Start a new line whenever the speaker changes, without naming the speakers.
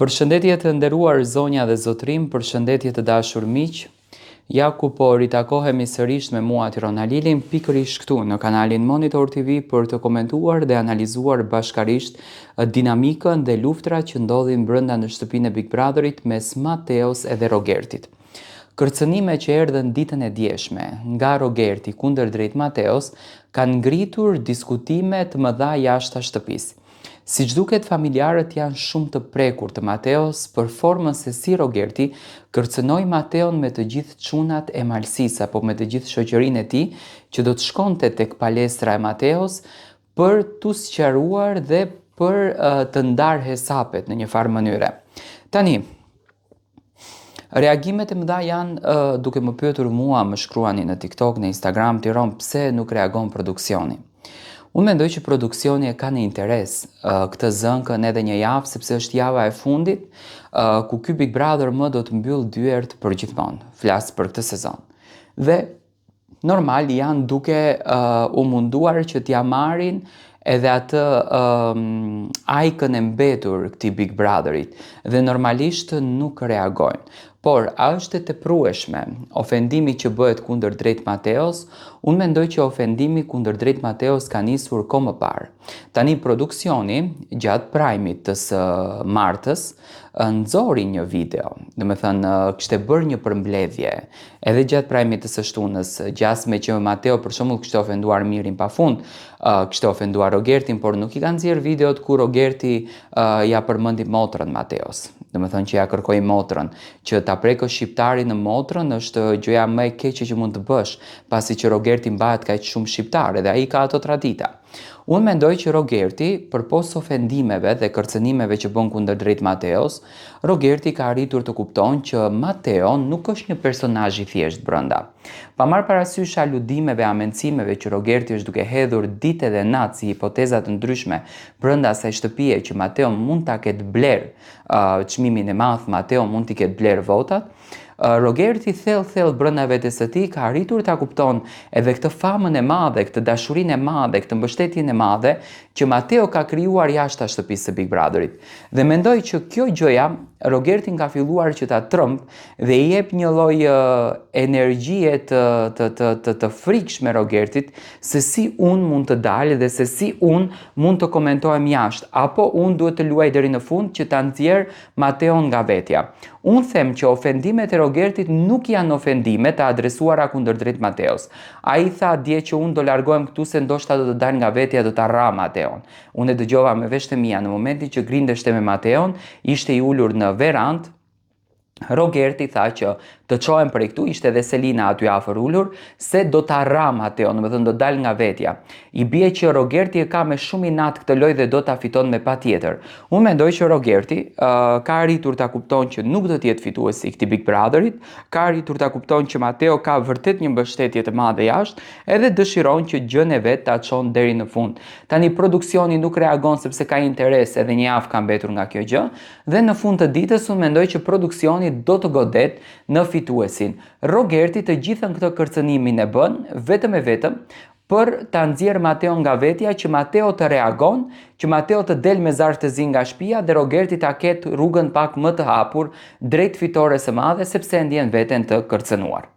Përshëndetje të nderuar zonja dhe zotrim, përshëndetje të dashur miq. Ja ku po ritakohemi sërish me mua Tirona Lilin, pikërisht këtu në kanalin Monitor TV për të komentuar dhe analizuar bashkarisht dinamikën dhe luftrat që ndodhin brenda në shtëpinë e Big Brotherit mes Mateos edhe Rogertit. Kërcënime që erdhën ditën e djeshme nga Rogerti kundër drejt Mateos kanë ngritur diskutime të mëdha jashtë shtëpisë. Siç duket, familjarët janë shumë të prekur të Mateos për formën se si Rogerti kërcënoi Mateon me të gjithë çunat e malësisë apo me të gjithë shoqërinë e tij që do të shkonte tek palestra e Mateos për t'u sqaruar dhe për të ndarë hesapet në një farë mënyre. Tani, reagimet e mëdha janë duke më pyetur mua, më shkruani në TikTok, në Instagram, Tiron, pse nuk reagon produksioni. Unë mendoj që produksioni e ka në interes këtë zënkën edhe një javë, sepse është java e fundit ku ky Big Brother më do të mbyll dyert për gjithmonë, flas për këtë sezon. Dhe normal janë duke u munduar që t'ja marrin edhe atë ajkën e mbetur këtij Big Brotherit dhe normalisht nuk reagojnë. Por, a është e teprueshme ofendimi që bëhet kundër drejt Mateos? Unë mendoj që ofendimi kundër drejt Mateos ka nisur kohë më parë. Tani produksioni, gjatë prajmit të së martës, nxori një video, domethënë kishte bërë një përmbledhje, edhe gjatë prajmit të së shtunës, gjasme që Mateo për shembull kishte ofenduar Mirin pafund, kishte ofenduar Rogertin, por nuk i kanë nxjerr videot ku Rogerti ja përmendi motrën Mateos. Domethënë që ja kërkoi motrën, që ta prekësh shqiptarin në motrën është gjëja më e keqe që mund të bësh, pasi që Rogerti mbahet kaq shumë shqiptar dhe ai ka ato tradita. Unë mendoj që Rogerti, përpos ofendimeve dhe kërcënimeve që bën kundër drejt Mateos, Rogerti ka arritur të kupton që Mateo nuk është një personazh i thjesht brenda. Pa marrë parasysh aludimeve, amencimeve që Rogerti është duke hedhur ditë dhe natë si hipoteza të ndryshme brenda asaj shtëpie që Mateo mund ta ketë bler çmimin e madh, Mateo mund t'i ketë bler votat, Rogerti thellë brenda vetes së tij ka arritur ta kupton edhe këtë famën e madhe, këtë dashurinë e madhe, këtë mbështetjen e madhe që Mateo ka krijuar jashtë shtëpisë së Big Brotherit. Dhe mendoj që kjo gjëja Rogertin ka filluar që ta trëmb dhe i jep një lloj energjie të frikshme Rogertit se si unë mund të dalë dhe se si unë mund të komentohem jashtë, apo unë duhet të luaj deri në fund që ta nxjerr Mateon nga vetja. Unë them që ofendimet e Rogertit nuk janë ofendime të adresuara kundër drejt Mateos. Ai tha dje që unë do largohem këtu se ndoshta do të dal nga vetja, do ta rra Mateon. Unë e dëgjova me veshtë e mia në momentin që grindeshte me Mateon, ishte i ulur në verandë. Rogerti tha që të çohem prej këtu, ishte edhe Selina aty afër ulur, se do ta rra Mateo, domethënë do dal nga vetja. I bie që Rogerti e ka me shumë inat këtë lojë dhe do ta fiton me patjetër. Unë mendoj që Rogerti ka arritur ta kupton që nuk do të jetë fituesi i këtij Big Brotherit, ka arritur ta kupton që Mateo ka vërtet një mbështetje të madhe jashtë, edhe dëshiron që gjën e vet ta çon deri në fund. Tani produksioni nuk reagon sepse ka interes, edhe një javë ka mbetur nga kjo gjë, dhe në fund të ditës unë mendoj që produksioni do të godet në fituesin. Rogerti të gjithën këtë kërcënimin e bën vetëm e vetëm për ta nxjerrë Mateo nga vetja, që Mateo të reagon, që Mateo të del me zar të zi nga shtëpia dhe Rogerti ta ketë rrugën pak më të hapur drejt fitores së madhe sepse ndjen veten të kërcënuar.